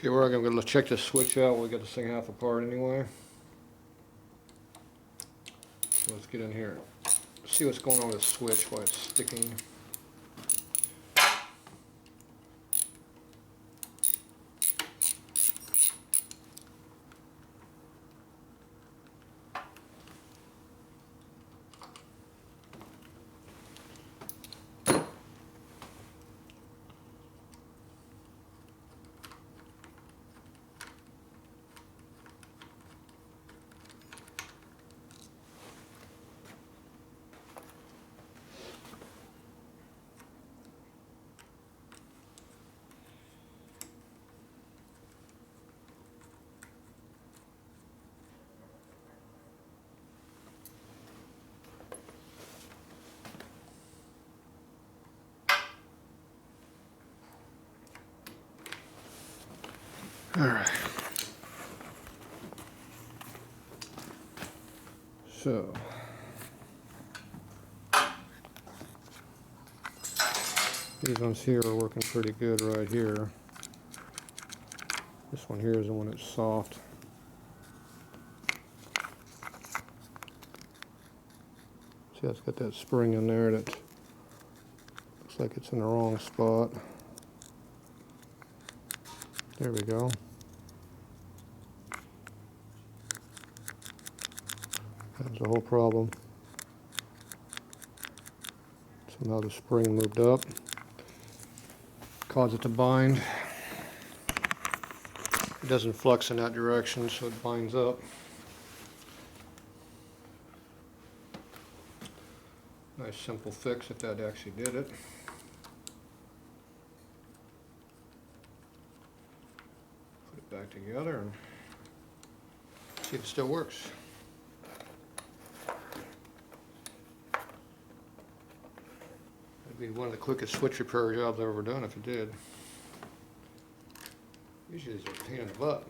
Okay, we're going to check this switch out. We got this thing half apart anyway. So let's get in here. See what's going on with the switch, why it's sticking. All right. So these ones here are working pretty good right here. This one here is the one that's soft. See, it's got that spring in there that looks like it's in the wrong spot. There we go. That's the whole problem. Somehow the spring moved up, caused it to bind. It doesn't flux in that direction, so it binds up. Nice simple fix if that actually did it. Put it back together and see if it still works. It'd be one of the quickest switch repair jobs I've ever done if it did. Usually it's a pain in the butt.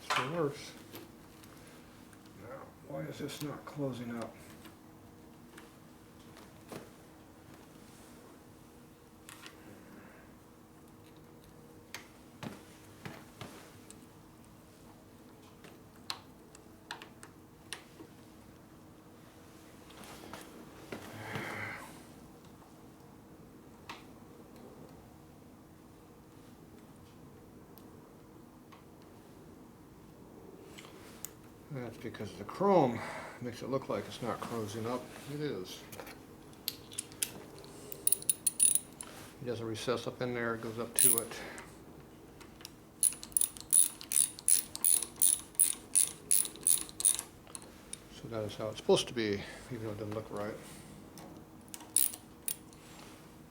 It still works. Now, why is this not closing up? That's because the chrome makes it look like it's not closing up. It is. It doesn't recess up in there, it goes up to it. So that is how it's supposed to be, even though it doesn't look right.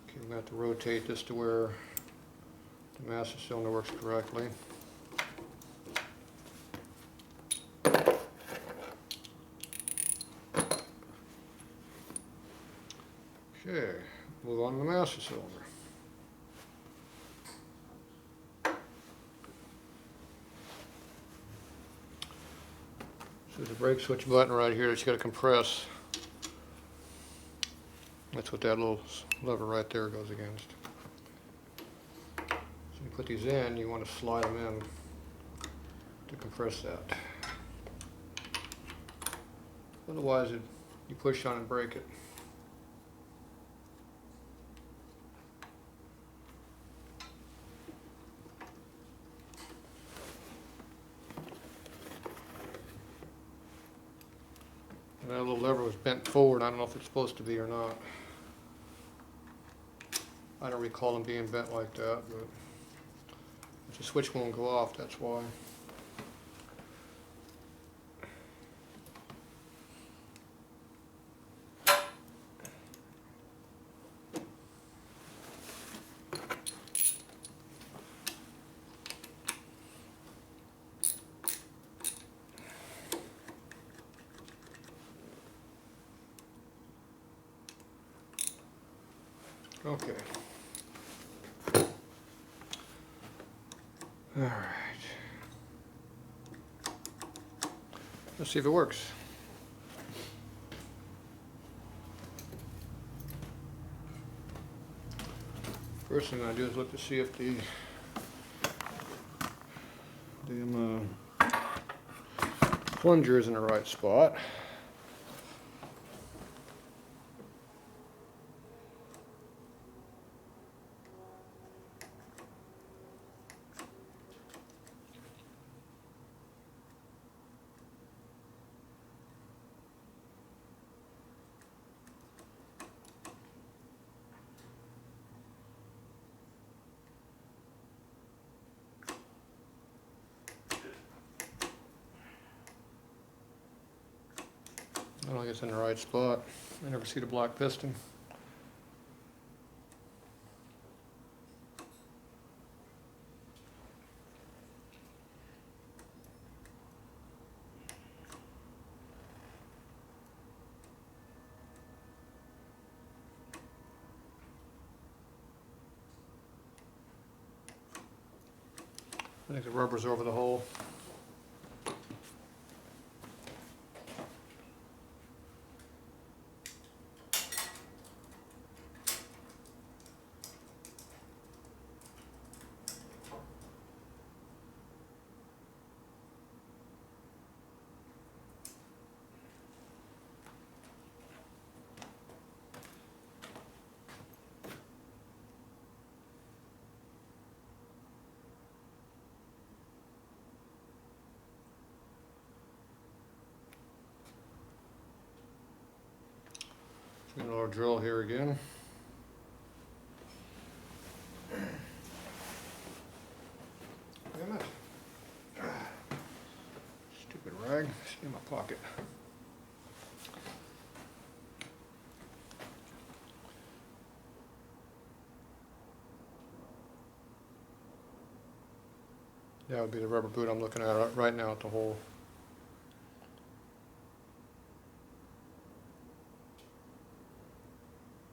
Okay, I'm going to have to rotate this to where the master cylinder works correctly. Okay, move on to the master cylinder. So there's a brake switch button right here that you got to compress. That's what that little lever right there goes against. So you put these in, you want to slide them in to compress that. Otherwise, you push on and break it. And that little lever was bent forward. I don't know if it's supposed to be or not. I don't recall them being bent like that, but if the switch won't go off, that's why. Okay. All right. Let's see if it works. First thing I'm going to do is look to see if the plunger is in the right spot. I don't think it's in the right spot. I never see the black piston. I think the rubber's over the hole. Another drill here again. Damn it. Stupid rag. It's in my pocket. That would be the rubber boot I'm looking at right now at the hole.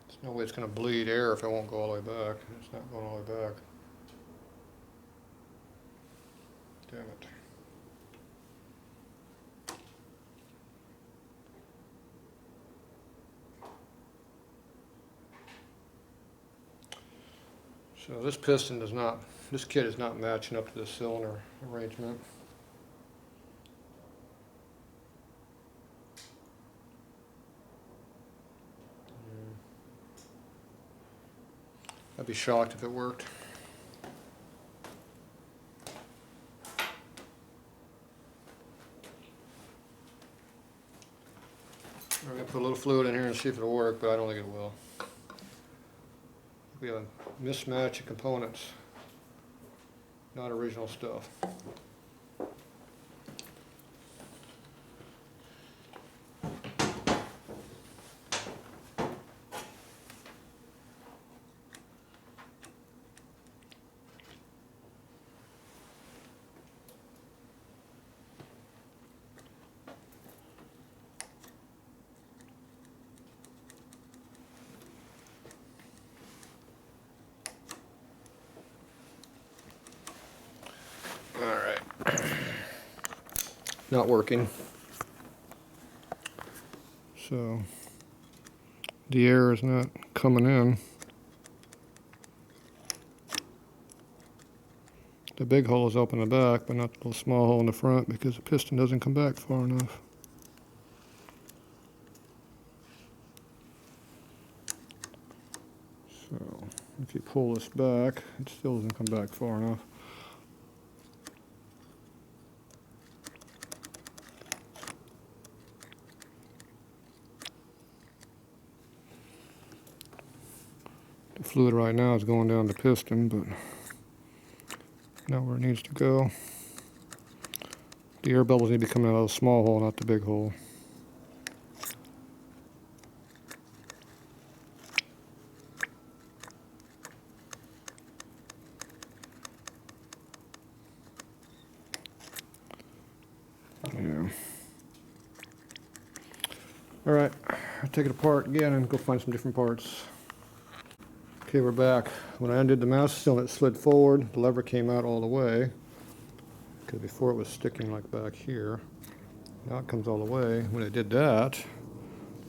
There's no way it's going to bleed air if it won't go all the way back. It's not going all the way back. Damn it. So this piston does not, this kit is not matching up to the cylinder arrangement. I'd be shocked if it worked. I'm going to put a little fluid in here and see if it'll work, but I don't think it will. We have a mismatch of components, not original stuff. Not working. So the air is not coming in. The big hole is open in the back, but not the little small hole in the front because the piston doesn't come back far enough. So if you pull this back, it still doesn't come back far enough. The fluid right now is going down the piston, but not where it needs to go. The air bubbles need to be coming out of the small hole, not the big hole. Yeah. All right, I'll take it apart again and go find some different parts. Okay, we're back. When I undid the master cylinder, it slid forward. The lever came out all the way, because before it was sticking like back here. Now it comes all the way. When I did that,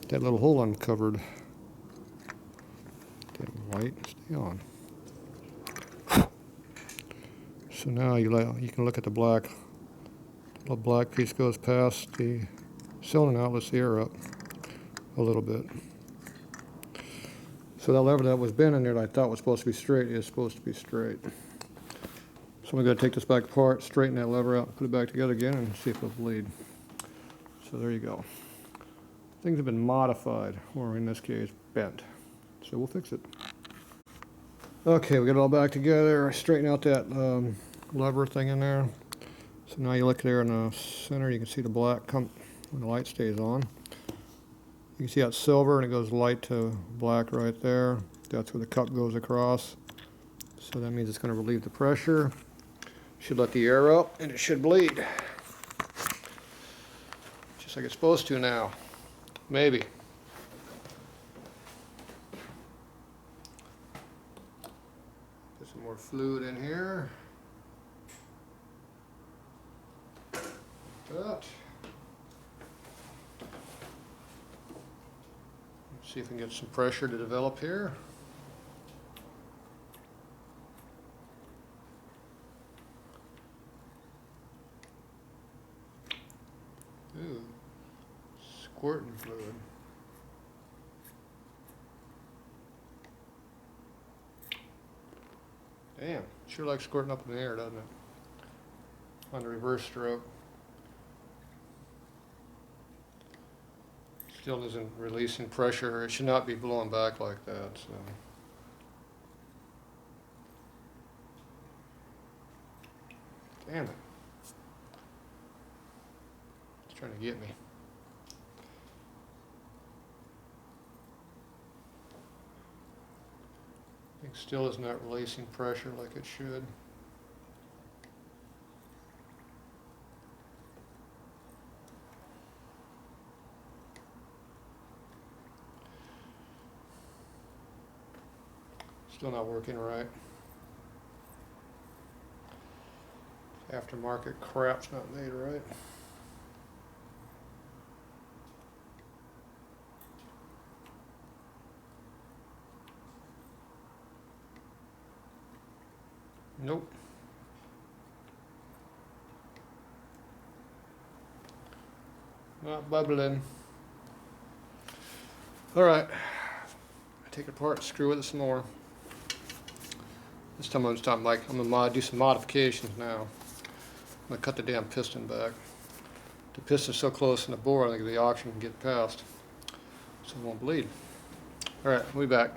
that little hole uncovered. Damn light, stay on. So now you can look at the black. The little black piece goes past the cylinder and outlets the air up a little bit. So that lever that was bending there that I thought was supposed to be straight is supposed to be straight. So I'm going to take this back apart, straighten that lever out, put it back together again, and see if it'll bleed. So there you go. Things have been modified, or in this case, bent. So we'll fix it. Okay, we got it all back together. Straighten out that lever thing in there. So now you look there in the center, you can see the black come when the light stays on. You can see that silver and it goes light to black right there. That's where the cup goes across. So that means it's going to relieve the pressure. Should let the air out and it should bleed. Just like it's supposed to now. Maybe. Get some more fluid in here. That. See if we can get some pressure to develop here. Ooh, squirting fluid. Damn, sure likes squirting up in the air, doesn't it? On the reverse stroke. Still isn't releasing pressure. It should not be blowing back like that. So. Damn it. It's trying to get me. I think still is not releasing pressure like it should. Still not working right. Aftermarket crap's not made right. Nope. Not bubbling. All right. Take it apart, screw with it some more. This time I'm gonna do some modifications now. I'm gonna cut the damn piston back. The piston's so close in the bore, I think the oxygen can get past, so it won't bleed. All right, we'll be back.